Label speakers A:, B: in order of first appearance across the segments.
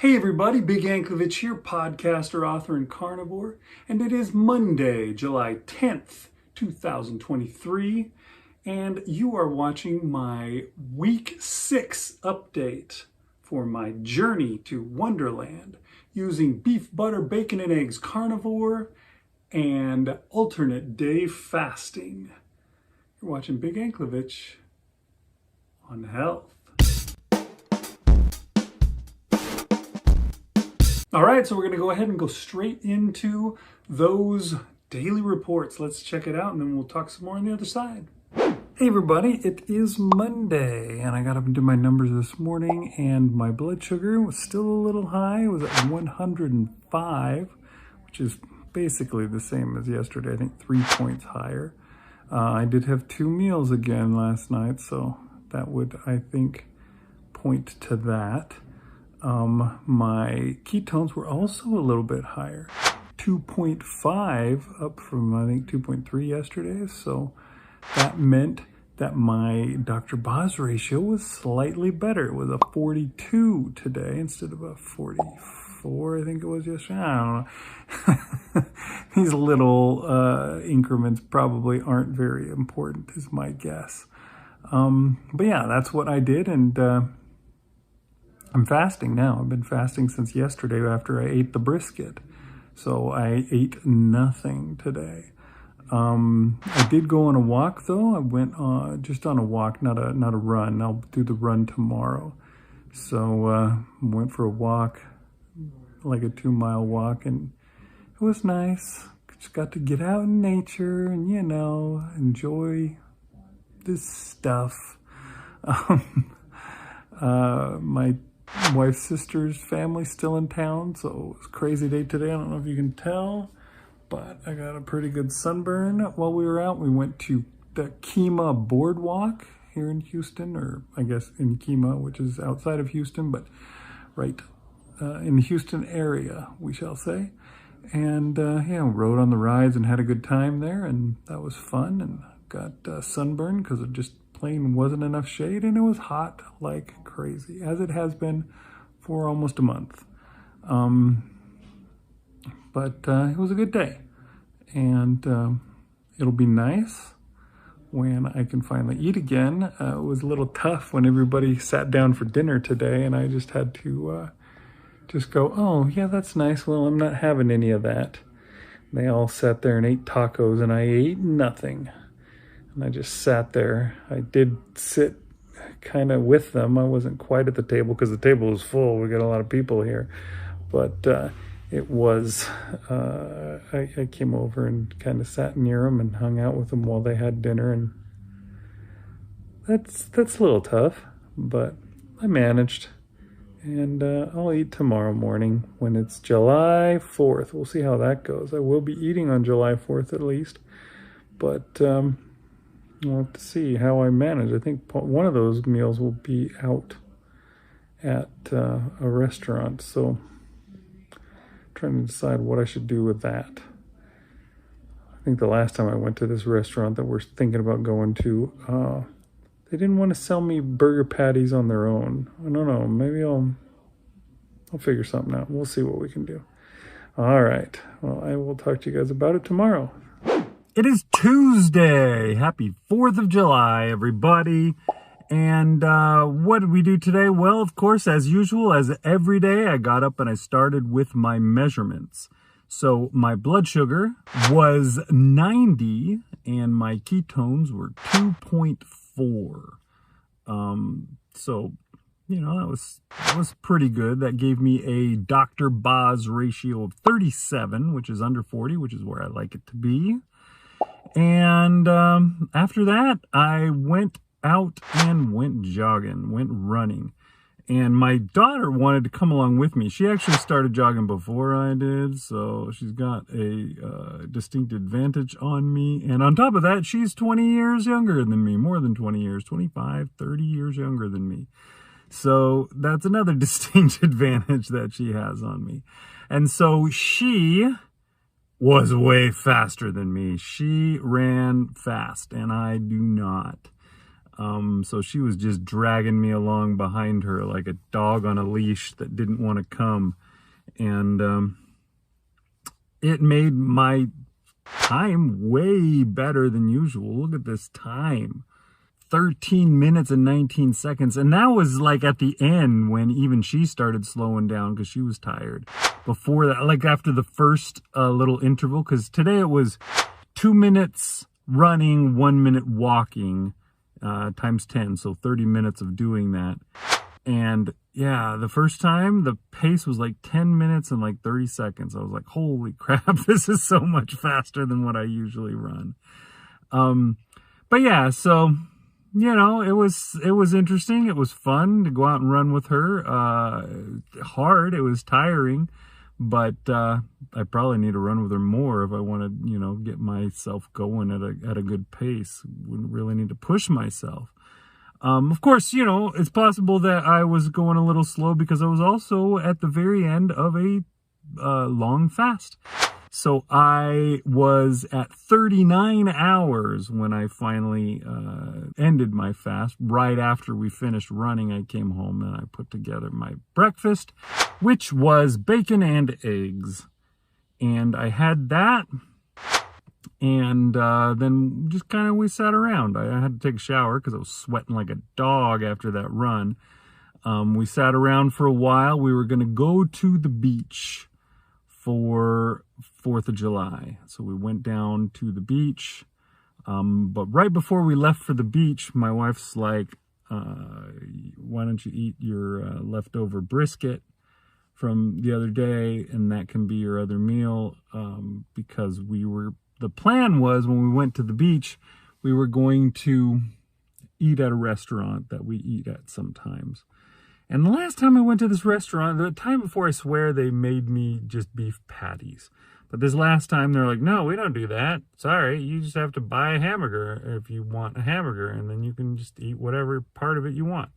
A: Hey everybody, Big Anklevich here, podcaster, author, and carnivore, and it is Monday, July 10th, 2023, and you are watching my Week 6 update for my journey to Wonderland using beef, butter, bacon, and eggs carnivore and alternate day fasting. You're watching Big Anklevich on health. All right, so we're going to go ahead and go straight into those daily reports. Let's check it out, and then we'll talk some more on the other side. Hey everybody, it is Monday, and I got up and did my numbers this morning, and my blood sugar was still a little high. It was at 105, which is basically the same as yesterday. I think 3 points higher. I did have 2 meals again last night, so that would, I think, point to that. My ketones were also a little bit higher, 2.5 up from I think 2.3 yesterday. So that meant that my Dr. Boz ratio was slightly better. It was a 42 today instead of a 44, I think it was yesterday. I don't know. These little increments probably aren't very important is my guess. But yeah, that's what I did, and I'm fasting now. I've been fasting since yesterday after I ate the brisket. So I ate nothing today. I did go on a walk though. I went just on a walk, not a run. I'll do the run tomorrow. So went for a walk, like a 2-mile walk, and it was nice. Just got to get out in nature and, you know, enjoy this stuff. My wife's sister's family's still in town, so it was a crazy day today. I don't know if you can tell, but I got a pretty good sunburn while we were out. We went to the Kemah Boardwalk here in Houston, or I guess in Kemah, which is outside of Houston, but right in the Houston area, we shall say. And yeah, rode on the rides and had a good time there, and that was fun, and got sunburned because it just plain wasn't enough shade, and it was hot like crazy, as it has been for almost a month. But it was a good day, and it'll be nice when I can finally eat again. It was a little tough when everybody sat down for dinner today, and I just had to just go, oh yeah, that's nice, well, I'm not having any of that. They all sat there and ate tacos, and I ate nothing. And I just sat there. I did sit kind of with them. I wasn't quite at the table because the table was full. We got a lot of people here. But it was, I came over and kind of sat near them and hung out with them while they had dinner. And that's a little tough, but I managed. And I'll eat tomorrow morning when it's July 4th. We'll see how that goes. I will be eating on July 4th at least. But we'll have to see how I manage. I think one of those meals will be out at a restaurant. So I'm trying to decide what I should do with that. I think the last time I went to this restaurant that we're thinking about going to, they didn't want to sell me burger patties on their own. I don't know. Maybe I'll figure something out. We'll see what we can do. All right. Well, I will talk to you guys about it tomorrow. It is Tuesday. Happy 4th of July, everybody. And what did we do today? Well, of course, as usual, as every day, I got up and I started with my measurements. So my blood sugar was 90 and my ketones were 2.4. So, you know, that was pretty good. That gave me a Dr. Boz ratio of 37, which is under 40, which is where I like it to be. And after that, I went out and went jogging, went running. And my daughter wanted to come along with me. She actually started jogging before I did, so she's got a distinct advantage on me. And on top of that, she's 20 years younger than me, more than 20 years, 25, 30 years younger than me. So that's another distinct advantage that she has on me. And so she was way faster than me. She ran fast, and I do not. So she was just dragging me along behind her like a dog on a leash that didn't want to come. And it made my time way better than usual. Look at this time. 13 minutes and 19 seconds. And that was like at the end when even she started slowing down because she was tired. Before that, like after the first little interval, because today it was 2 minutes running, 1 minute walking, times 10. So 30 minutes of doing that. And yeah, the first time the pace was like 10 minutes and like 30 seconds. I was like, holy crap, this is so much faster than what I usually run. But yeah, so you know, it was interesting. It was fun to go out and run with her. Hard. It was tiring, but I probably need to run with her more if I want to, you know, get myself going at a good pace. Wouldn't really need to push myself. Of course, you know, it's possible that I was going a little slow because I was also at the very end of a long fast. So I was at 39 hours when I finally ended my fast. Right after we finished running, I came home and I put together my breakfast, which was bacon and eggs. And I had that. And then just kind of we sat around. I had to take a shower because I was sweating like a dog after that run. We sat around for a while. We were going to go to the beach for 4th of July. So we went down to the beach. But right before we left for the beach, my wife's like, why don't you eat your leftover brisket from the other day, and that can be your other meal, because the plan was when we went to the beach, we were going to eat at a restaurant that we eat at sometimes. And the last time I went to this restaurant, the time before, I swear they made me just beef patties. But this last time, they're like, no, we don't do that. Sorry, you just have to buy a hamburger if you want a hamburger, and then you can just eat whatever part of it you want.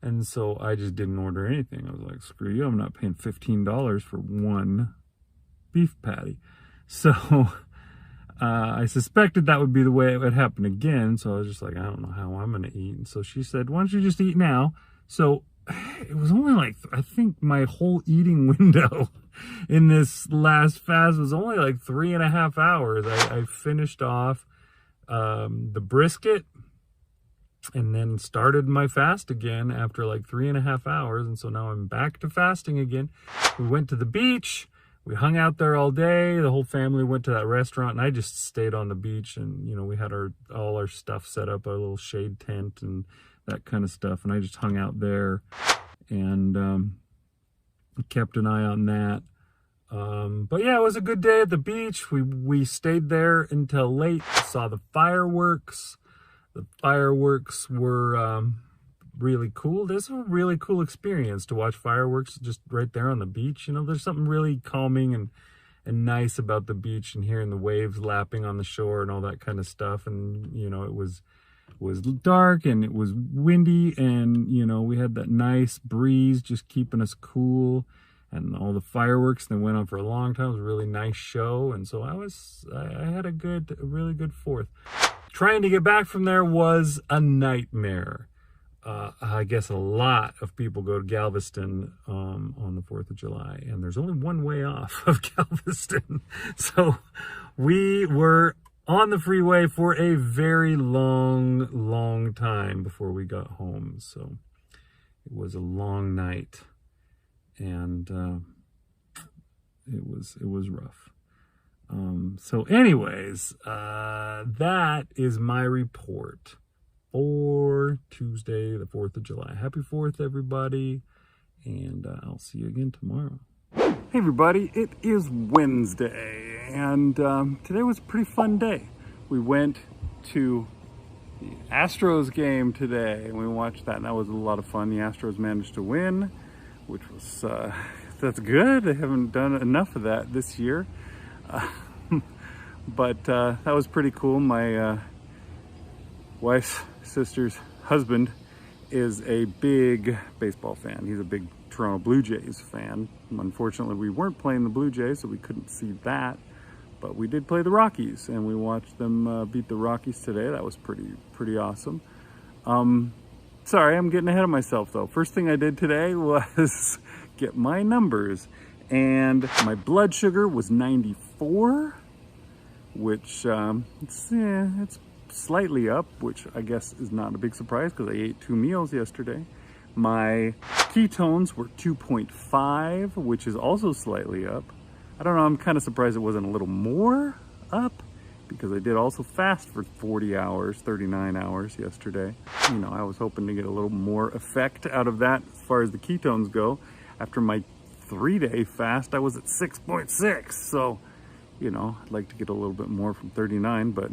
A: And so I just didn't order anything. I was like, screw you, I'm not paying $15 for one beef patty. So I suspected that would be the way it would happen again. So I was just like, I don't know how I'm going to eat. And so she said, why don't you just eat now? So it was only like, I think my whole eating window in this last fast was only like 3.5 hours. I finished off the brisket and then started my fast again after like 3.5 hours. And so now I'm back to fasting again. We went to the beach. We hung out there all day. The whole family went to that restaurant, and I just stayed on the beach. And, you know, we had all our stuff set up, our little shade tent and that kind of stuff. And I just hung out there and kept an eye on that. But yeah, it was a good day at the beach. We stayed there until late, saw the fireworks. The fireworks were really cool. This was a really cool experience to watch fireworks just right there on the beach. You know, there's something really calming and nice about the beach and hearing the waves lapping on the shore and all that kind of stuff. And, you know, it was dark and it was windy, and, you know, we had that nice breeze just keeping us cool, and all the fireworks that went on for a long time. It was a really nice show. And so I had a really good 4th. Trying to get back from there was a nightmare. I guess a lot of people go to Galveston on the 4th of July, and there's only one way off of Galveston. So we were on the freeway for a very long time before we got home. So it was a long night, and it was rough. So anyways, that is my report for Tuesday, the 4th of July. Happy 4th, everybody, and I'll see you again tomorrow. Hey, everybody, it is Wednesday, and today was a pretty fun day. We went to the Astros game today, and we watched that, and that was a lot of fun. The Astros managed to win, which was, that's good. They haven't done enough of that this year. But that was pretty cool. My wife's sister's husband is a big baseball fan. He's a big Toronto Blue Jays fan. Unfortunately, we weren't playing the Blue Jays, so we couldn't see that. But we did play the Rockies, and we watched them beat the Rockies today. That was pretty awesome. Sorry, I'm getting ahead of myself though. First thing I did today was get my numbers, and my blood sugar was 94, which it's slightly up, which I guess is not a big surprise because I ate 2 meals yesterday. My ketones were 2.5, which is also slightly up. I don't know, I'm kind of surprised it wasn't a little more up, because I did also fast for 40 hours, 39 hours yesterday. You know, I was hoping to get a little more effect out of that as far as the ketones go. After my 3-day fast, I was at 6.6. So, you know, I'd like to get a little bit more from 39, but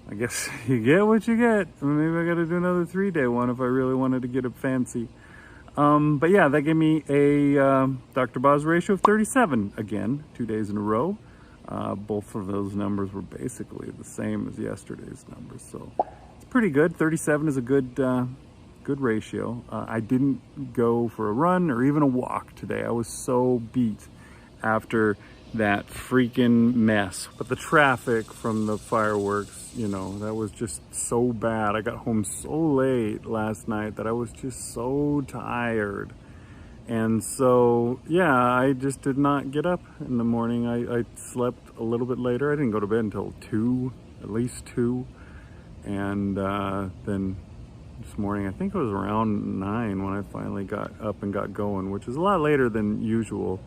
A: I guess you get what you get. Maybe I got to do another 3-day one if I really wanted to get it fancy. But yeah, that gave me a Dr. Boz ratio of 37 again, 2 days in a row. Both of those numbers were basically the same as yesterday's numbers, so it's pretty good. 37 is a good ratio. I didn't go for a run or even a walk today. I was so beat after that freaking mess. But the traffic from the fireworks, you know, that was just so bad. I got home so late last night that I was just so tired. And so, yeah, I just did not get up in the morning. I slept a little bit later. I didn't go to bed until 2, at least 2. And then this morning, I think it was around 9 when I finally got up and got going, which is a lot later than usual.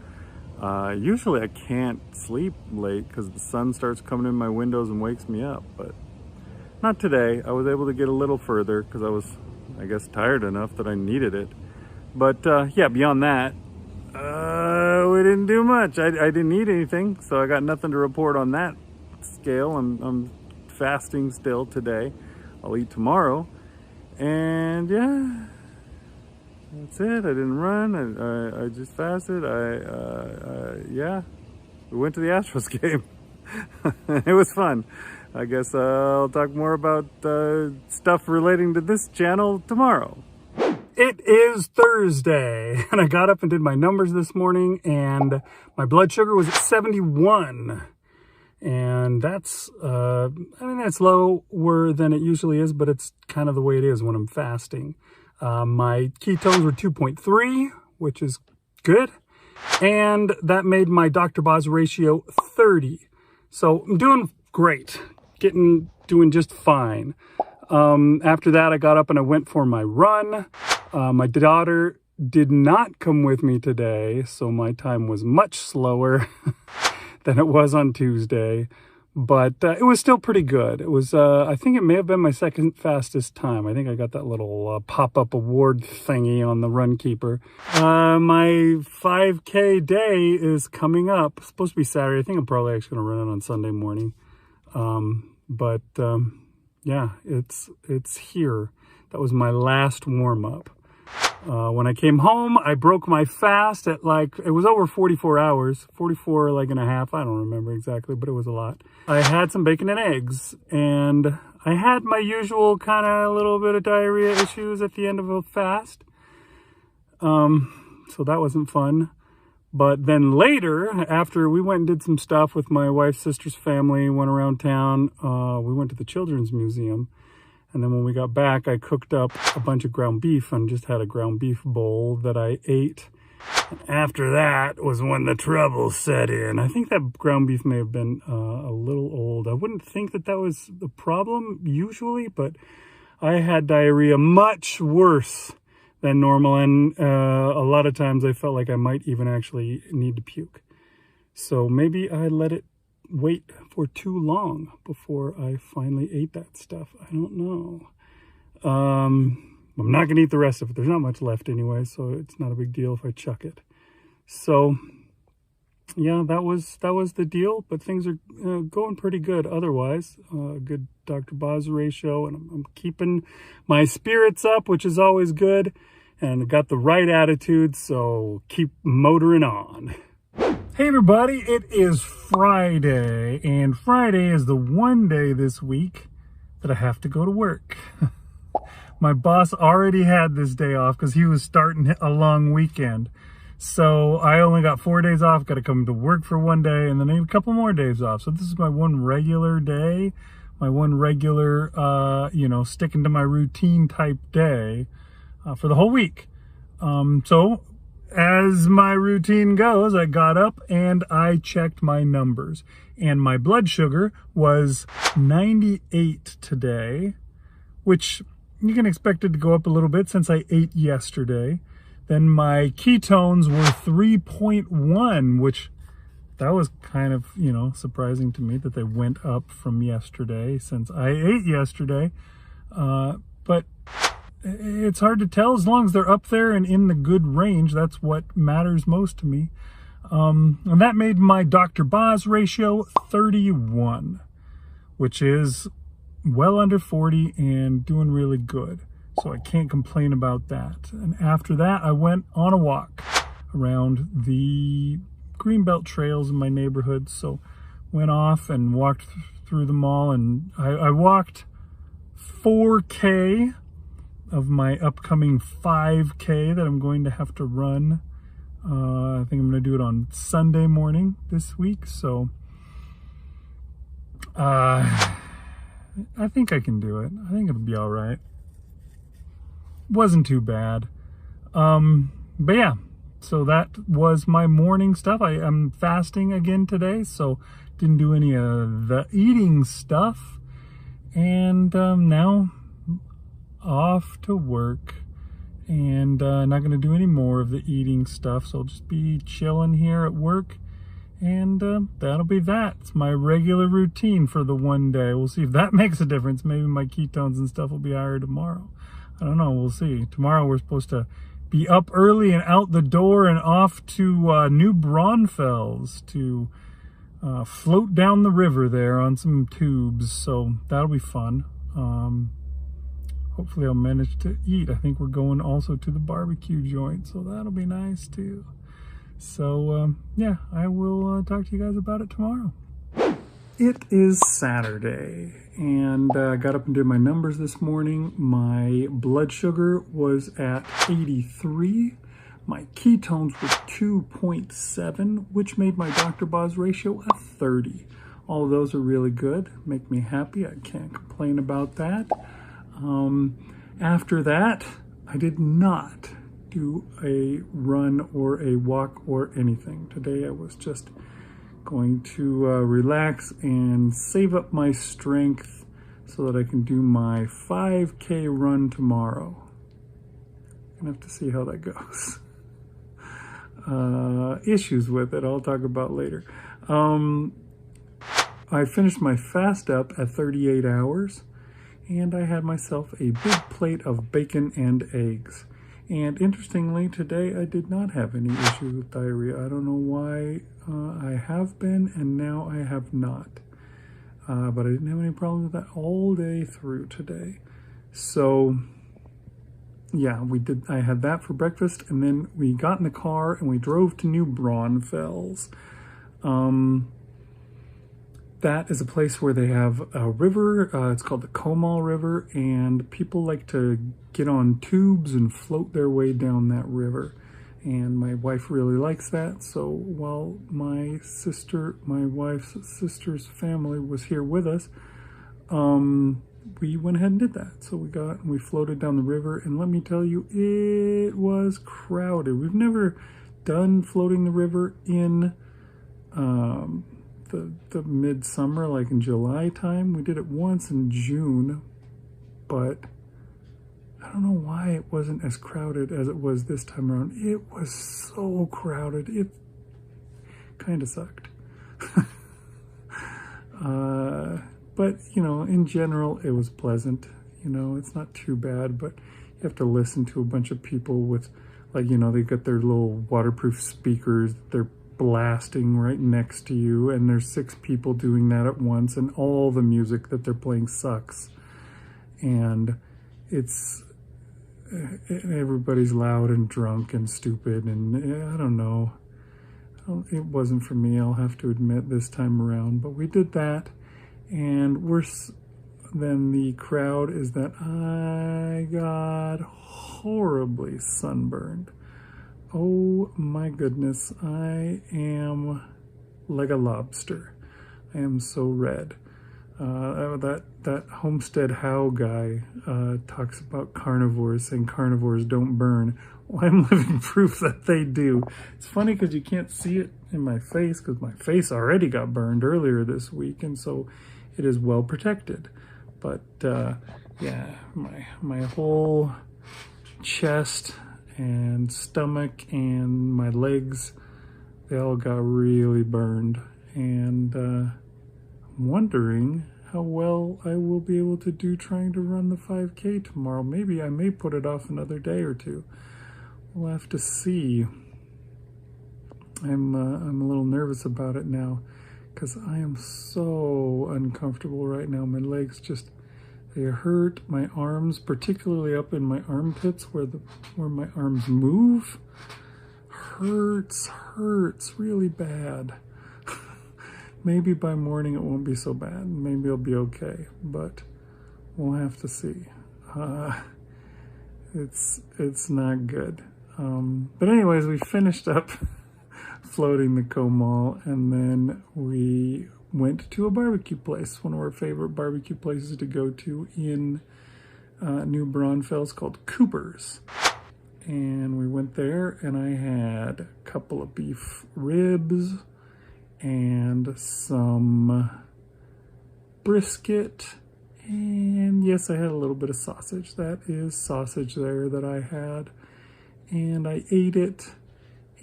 A: Usually I can't sleep late because the sun starts coming in my windows and wakes me up, but not today. I was able to get a little further because I was, I guess, tired enough that I needed it. But yeah, beyond that, we didn't do much. I didn't eat anything, so I got nothing to report on that scale. I'm fasting still today. I'll eat tomorrow. And yeah, that's it. I didn't run. I just fasted. Yeah, we went to the Astros game. It was fun. I guess I'll talk more about stuff relating to this channel tomorrow. It is Thursday, and I got up and did my numbers this morning, and my blood sugar was at 71. And that's, I mean, that's lower than it usually is, but it's kind of the way it is when I'm fasting. My ketones were 2.3, which is good. And that made my Dr. Boz ratio 30. So I'm doing great, doing just fine. After that, I got up and I went for my run. My daughter did not come with me today, so my time was much slower than it was on Tuesday, but it was still pretty good. It was, I think it may have been my second fastest time. I think I got that little pop-up award thingy on the Run Keeper. My 5K day is coming up. It's supposed to be Saturday. I think I'm probably actually going to run it on Sunday morning. Yeah, it's here. That was my last warm-up. When I came home, I broke my fast at it was over 44 hours, 44 and a half. I don't remember exactly, but it was a lot. I had some bacon and eggs, and I had my usual kind of a little bit of diarrhea issues at the end of a fast. So that wasn't fun. But then later, after we went and did some stuff with my wife's sister's family, went around town, we went to the Children's Museum. And then when we got back, I cooked up a bunch of ground beef and just had a ground beef bowl that I ate. And after that was when the trouble set in. I think that ground beef may have been a little old. I wouldn't think that was the problem usually, but I had diarrhea much worse than normal. And a lot of times I felt like I might even actually need to puke. So maybe I let it wait for too long before I finally ate that stuff. I don't know. I'm not going to eat the rest of it. There's not much left anyway, so it's not a big deal if I chuck it. So, yeah, that was the deal, but things are going pretty good otherwise. Good Dr. Boz ratio, and I'm keeping my spirits up, which is always good, and got the right attitude, so keep motoring on. Hey everybody, it is Friday, and Friday is the one day this week that I have to go to work. My boss already had this day off because he was starting a long weekend. So I only got 4 days off, got to come to work for one day, and then I need a couple more days off. So this is my one regular day. my one regular, sticking to my routine type day for the whole week. So as my routine goes, I got up and I checked my numbers, and my blood sugar was 98 today, which you can expect it to go up a little bit since I ate yesterday. Then my ketones were 3.1, which that was kind of, surprising to me that they went up from yesterday since I ate yesterday. But it's hard to tell. As long as they're up there and in the good range, that's what matters most to me. And that made my Dr. Boz ratio 31, which is well under 40 and doing really good. So I can't complain about that. And after that, I went on a walk around the greenbelt trails in my neighborhood. So went off and walked through them all, and I walked 4K of my upcoming 5K that I'm going to have to run. I think I'm going to do it on Sunday morning this week. So I think I can do it. I think it'll be all right. Wasn't too bad. But yeah, so that was my morning stuff. I'm fasting again today, so didn't do any of the eating stuff. And now off to work, and not going to do any more of the eating stuff, so I'll just be chilling here at work, and that'll be that. It's my regular routine for the one day. We'll see if that makes a difference. Maybe my ketones and stuff will be higher tomorrow. I don't know, we'll see. Tomorrow we're supposed to be up early and out the door and off to New Braunfels to float down the river there on some tubes, so that'll be fun. Hopefully I'll manage to eat. I think we're going also to the barbecue joint, so that'll be nice too. So yeah, I will talk to you guys about it tomorrow. It is Saturday, and I got up and did my numbers this morning. My blood sugar was at 83. My ketones were 2.7, which made my Dr. Boz ratio a 30. All of those are really good, make me happy. I can't complain about that. After that, I did not do a run or a walk or anything. Today I was just going to relax and save up my strength so that I can do my 5K run tomorrow. Gonna have to see how that goes. Issues with it I'll talk about later. I finished my fast up at 38 hours, and I had myself a big plate of bacon and eggs. And interestingly, today I did not have any issues with diarrhea. I don't know why I have been, and now I have not. But I didn't have any problems with that all day through today. So yeah, I had that for breakfast, and then we got in the car and we drove to New Braunfels. That is a place where they have a river. It's called the Comal River, and people like to get on tubes and float their way down that river. And my wife really likes that. So while my wife's sister's family was here with us, we went ahead and did that. So we floated down the river, and let me tell you, it was crowded. We've never done floating the river in the midsummer, like in July time. We did it once in June, but I don't know why it wasn't as crowded as it was this time around. It was so crowded. It kind of sucked. But, in general, it was pleasant. It's not too bad, but you have to listen to a bunch of people with, like, they got their little waterproof speakers. They're blasting right next to you, and there's 6 people doing that at once, and all the music that they're playing sucks. And everybody's loud and drunk and stupid, and I don't know. It wasn't for me, I'll have to admit, this time around. But we did that, and worse than the crowd is that I got horribly sunburned. Oh my goodness, I am like a lobster. I am so red. That Homestead How guy talks about carnivores, saying carnivores don't burn. Well, I'm living proof that they do. It's funny because you can't see it in my face because my face already got burned earlier this week, and so it is well protected. But yeah, my whole chest and stomach and my legs, they all got really burned, and I'm wondering how well I will be able to do trying to run the 5K tomorrow. Maybe I may put it off another day or two. We'll have to see. I'm a little nervous about it now because I am so uncomfortable right now. My legs just, they hurt. My arms, particularly up in my armpits where my arms move, hurts really bad. Maybe by morning it won't be so bad. Maybe I'll be okay, but we'll have to see. It's not good. But anyways, we finished up floating the Comal, and then we went to a barbecue place, one of our favorite barbecue places to go to in New Braunfels, called Cooper's. And we went there, and I had a couple of beef ribs and some brisket, and yes, I had a little bit of sausage. That is sausage there that I had, and I ate it,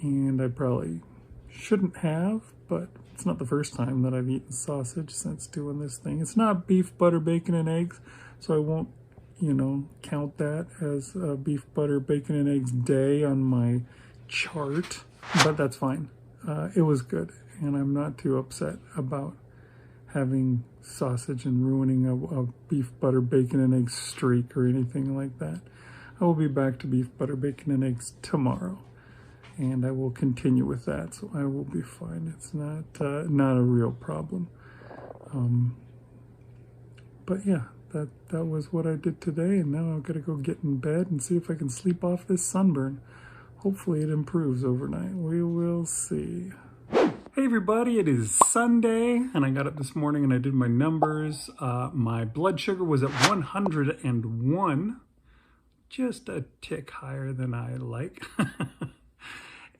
A: and I probably shouldn't have, but it's not the first time that I've eaten sausage since doing this thing. It's not beef, butter, bacon, and eggs, so I won't, count that as a beef, butter, bacon, and eggs day on my chart, but that's fine. It was good, and I'm not too upset about having sausage and ruining a beef, butter, bacon, and eggs streak or anything like that. I will be back to beef, butter, bacon, and eggs tomorrow, and I will continue with that, so I will be fine. It's not a real problem. But yeah, that was what I did today, and now I've got to go get in bed and see if I can sleep off this sunburn. Hopefully it improves overnight. We will see. Hey everybody, it is Sunday, and I got up this morning and I did my numbers. My blood sugar was at 101, just a tick higher than I like.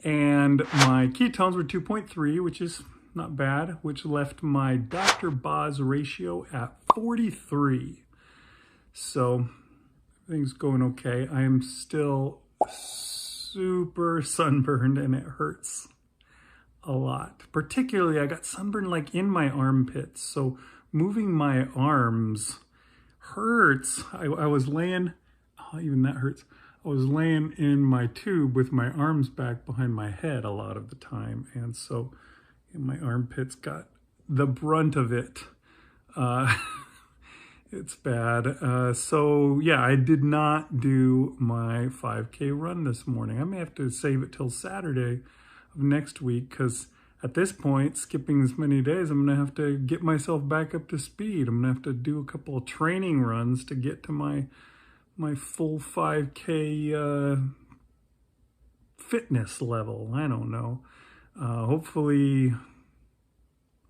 A: And my ketones were 2.3, which is not bad, which left my Dr. Boz ratio at 43. So everything's going okay. I am still super sunburned and it hurts a lot. Particularly, I got sunburned like in my armpits, so moving my arms hurts. I was laying, oh, even that hurts. I was laying in my tube with my arms back behind my head a lot of the time, and so my armpits got the brunt of it. It's bad. So yeah, I did not do my 5K run this morning. I may have to save it till Saturday of next week, because at this point, skipping this many days, I'm gonna have to get myself back up to speed. I'm gonna have to do a couple of training runs to get to my full 5K fitness level. I don't know. Hopefully,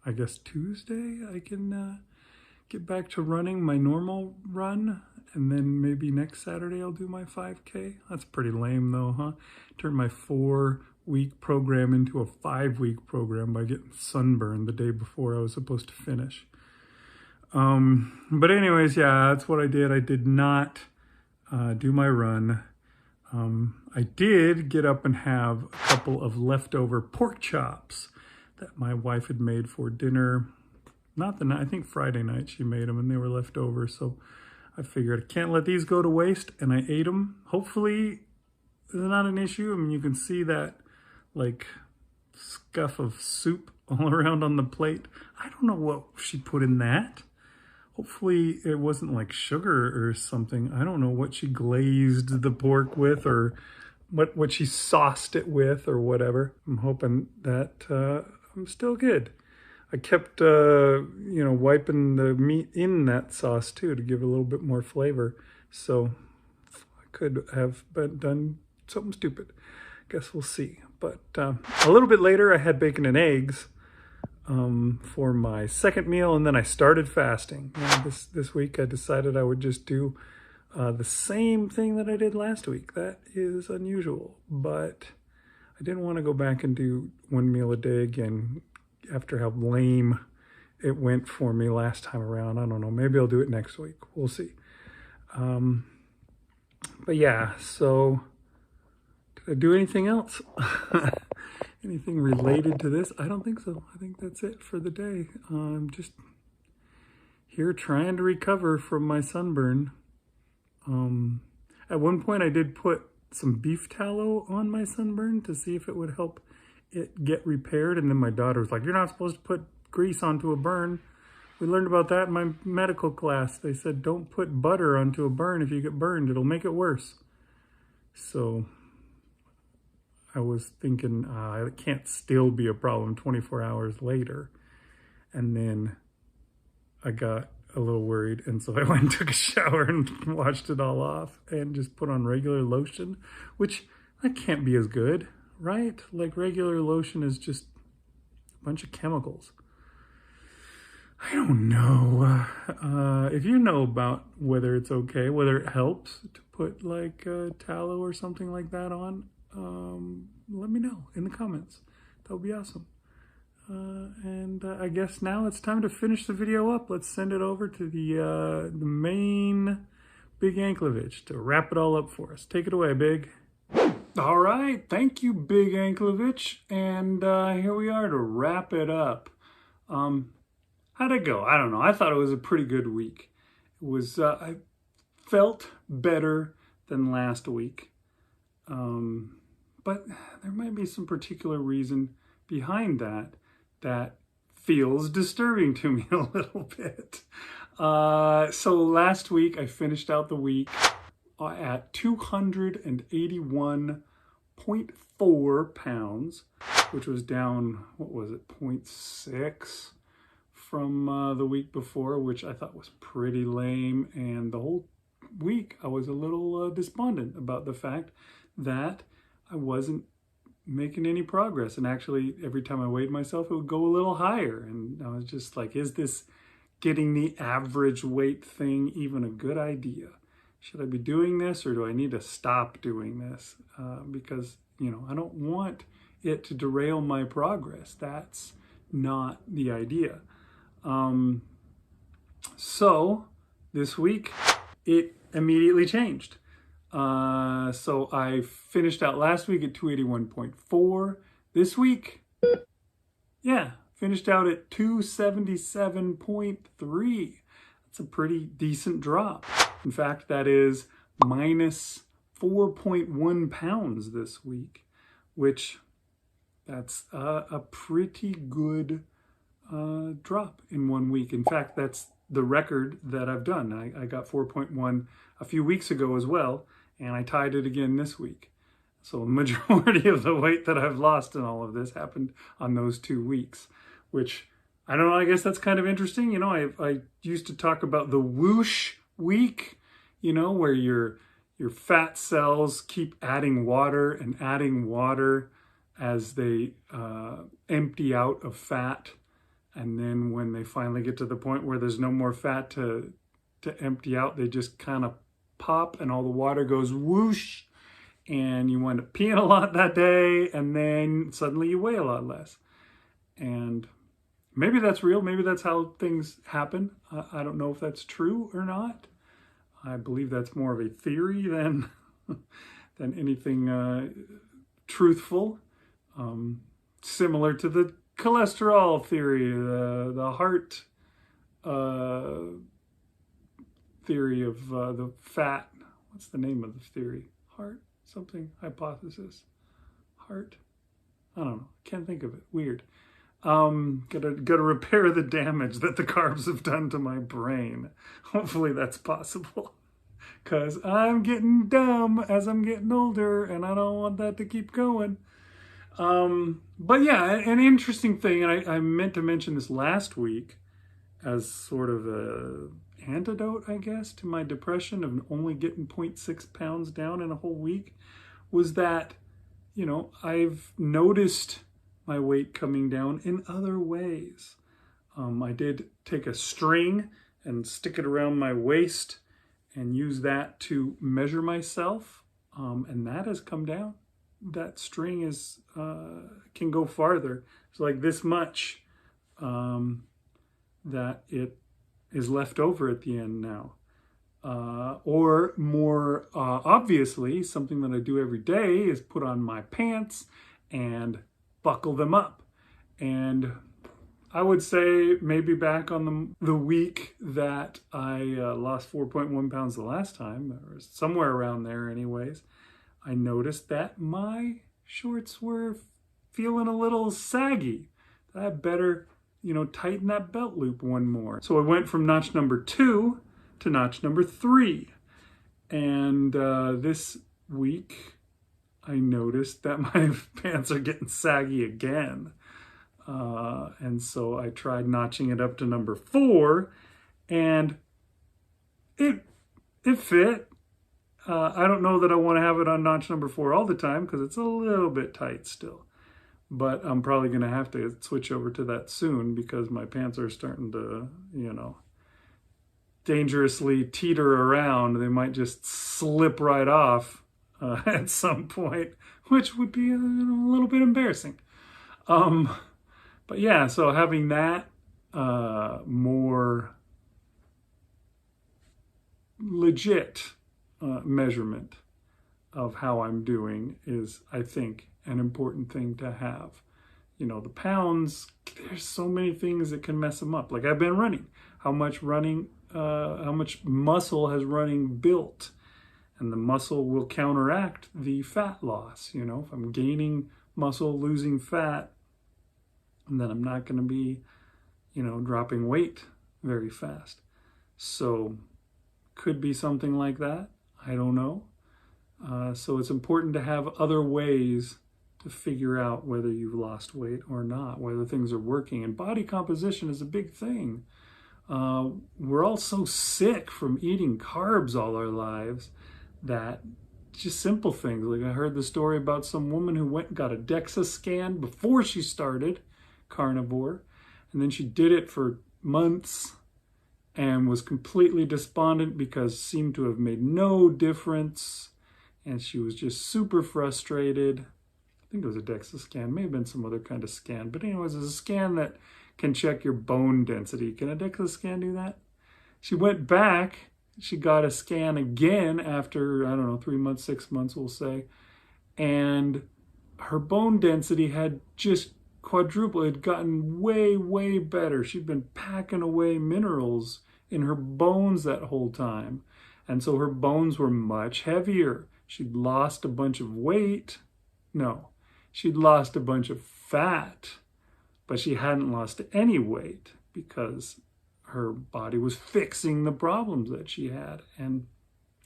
A: I guess Tuesday I can get back to running my normal run, and then maybe next Saturday I'll do my 5K. That's pretty lame though, huh? Turn my 4-week program into a 5-week program by getting sunburned the day before I was supposed to finish. But anyways, yeah, that's what I did. I did not do my run. I did get up and have a couple of leftover pork chops that my wife had made for dinner. Not the night, I think Friday night she made them, and they were left over. So I figured I can't let these go to waste, and I ate them. Hopefully it's not an issue. I mean, you can see that like scuff of soup all around on the plate. I don't know what she put in that. Hopefully it wasn't like sugar or something. I don't know what she glazed the pork with, or what she sauced it with, or whatever. I'm hoping that I'm still good. I kept, wiping the meat in that sauce too to give it a little bit more flavor. So I could have done something stupid. Guess we'll see. But a little bit later, I had bacon and eggs. for my second meal, and then I started fasting. This week I decided I would just do the same thing that I did last week. That is unusual, but I didn't want to go back and do one meal a day again after how lame it went for me last time around. I don't know, maybe I'll do it next week. We'll see. But yeah, so did I do anything else? Anything related to this? I don't think so. I think that's it for the day. I'm just here trying to recover from my sunburn. At one point I did put some beef tallow on my sunburn to see if it would help it get repaired. And then my daughter was like, "You're not supposed to put grease onto a burn." We learned about that in my medical class. They said, don't put butter onto a burn. If you get burned, it'll make it worse. So I was thinking, it can't still be a problem 24 hours later. And then I got a little worried. And so I went and took a shower and washed it all off and just put on regular lotion, which that can't be as good, right? Like regular lotion is just a bunch of chemicals. I don't know. If you know about whether it's okay, whether it helps to put like tallow or something like that on, let me know in the comments. That would be awesome. And I guess now it's time to finish the video up. Let's send it over to the main Big Anklovich to wrap it all up for us. Take it away, Big. All right, thank you, Big Anklovich. And here we are to wrap it up. How'd it go? I don't know. I thought it was a pretty good week. It was, I felt better than last week. But there might be some particular reason behind that feels disturbing to me a little bit. So last week I finished out the week at 281.4 pounds, which was down, what was it, 0.6 from the week before, which I thought was pretty lame. And the whole week I was a little despondent about the fact that I wasn't making any progress. And actually every time I weighed myself, it would go a little higher. And I was just like, is this getting the average weight thing even a good idea? Should I be doing this, or do I need to stop doing this? Because, you know, I don't want it to derail my progress. That's not the idea. So this week it immediately changed. So I finished out last week at 281.4. This week, yeah, finished out at 277.3. That's a pretty decent drop. In fact, that is minus 4.1 pounds this week, which that's a pretty good drop in 1 week. In fact, that's the record that I've done. I got 4.1 a few weeks ago as well, and I tied it again this week. So the majority of the weight that I've lost in all of this happened on those 2 weeks, which, I don't know, I guess that's kind of interesting. You know, I used to talk about the Woosh week, you know, where your fat cells keep adding water and adding water as they empty out of fat. And then when they finally get to the point where there's no more fat to empty out, they just kind of pop and all the water goes whoosh, and you wind up peeing a lot that day, and then suddenly you weigh a lot less. And maybe that's real. Maybe that's how things happen. I don't know if that's true or not. I believe that's more of a theory than anything truthful. Similar to the cholesterol theory, the heart theory of the fat. What's the name of the theory? Heart something hypothesis. Heart. I don't know. Can't think of it. Weird. Gotta repair the damage that the carbs have done to my brain. Hopefully that's possible. Because I'm getting dumb as I'm getting older, and I don't want that to keep going. But yeah, an interesting thing, and I meant to mention this last week as sort of a antidote, I guess, to my depression of only getting 0.6 pounds down in a whole week, was that, you know, I've noticed my weight coming down in other ways. I did take a string and stick it around my waist and use that to measure myself, and that has come down. That string is can go farther. It's like this much that it is left over at the end now. Or more obviously, something that I do every day is put on my pants and buckle them up. And I would say maybe back on the week that I lost 4.1 pounds the last time, or somewhere around there anyways, I noticed that my shorts were feeling a little saggy. I better, tighten that belt loop one more. So I went from notch number 2 to notch number 3. And this week, I noticed that my pants are getting saggy again. And so I tried notching it up to number 4, and it fit. I don't know that I want to have it on notch number 4 all the time because it's a little bit tight still. But I'm probably going to have to switch over to that soon because my pants are starting to, dangerously teeter around. They might just slip right off at some point, which would be a little bit embarrassing. But yeah, so having that more legit measurement of how I'm doing is, I think, an important thing to have. The pounds, there's so many things that can mess them up. Like I've been running. How much muscle has running built? And the muscle will counteract the fat loss. If I'm gaining muscle, losing fat, then I'm not going to be, dropping weight very fast. So could be something like that. I don't know. So it's important to have other ways to figure out whether you've lost weight or not, whether things are working. And body composition is a big thing. We're all so sick from eating carbs all our lives that just simple things. Like I heard the story about some woman who went and got a DEXA scan before she started Carnivore. And then she did it for months and was completely despondent because it seemed to have made no difference. And she was just super frustrated. I think it was a DEXA scan, may have been some other kind of scan. But anyways, it's a scan that can check your bone density. Can a DEXA scan do that? She went back, she got a scan again after, 3 months, 6 months, we'll say. And her bone density had just quadrupled. It had gotten way, way better. She'd been packing away minerals in her bones that whole time. And so her bones were much heavier. She'd lost a bunch of weight. No, she'd lost a bunch of fat, but she hadn't lost any weight because her body was fixing the problems that she had. And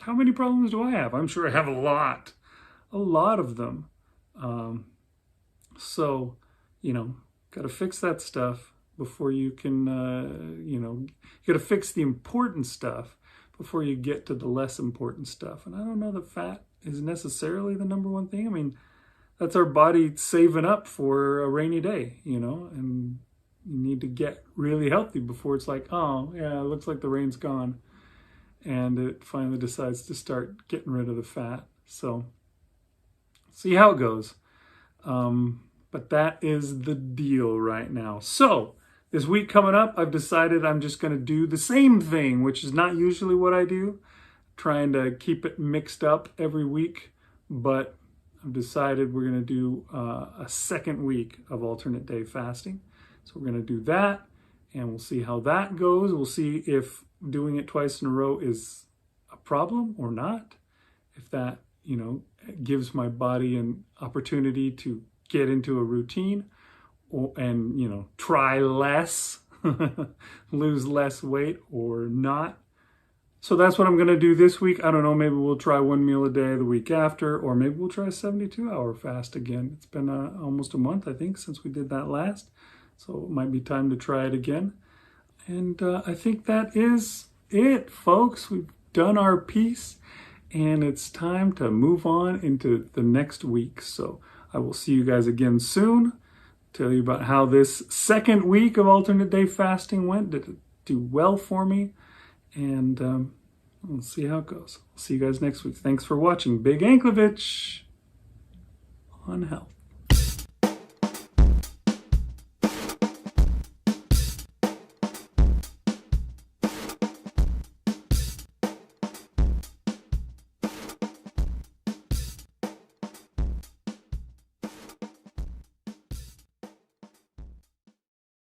A: how many problems do I have? I'm sure I have a lot of them. So, got to fix that stuff before you can, you got to fix the important stuff before you get to the less important stuff. And I don't know that fat is necessarily the number one thing. I mean, that's our body saving up for a rainy day, and you need to get really healthy before it's like, oh, yeah, it looks like the rain's gone. And it finally decides to start getting rid of the fat. So see how it goes. But that is the deal right now. So this week coming up, I've decided I'm just going to do the same thing, which is not usually what I do, trying to keep it mixed up every week. But I've decided we're going to do a second week of alternate day fasting. So we're going to do that, and we'll see how that goes. We'll see if doing it twice in a row is a problem or not. If that, gives my body an opportunity to get into a routine and, try less, lose less weight or not. So that's what I'm going to do this week. I don't know, maybe we'll try 1 meal a day the week after, or maybe we'll try a 72-hour fast again. It's been almost a month, I think, since we did that last. So it might be time to try it again. And I think that is it, folks. We've done our piece, and it's time to move on into the next week. So I will see you guys again soon. tell you about how this second week of alternate day fasting went. Did it do well for me? And we'll see how it goes. See you guys next week. Thanks for watching. Big Anklevich on health.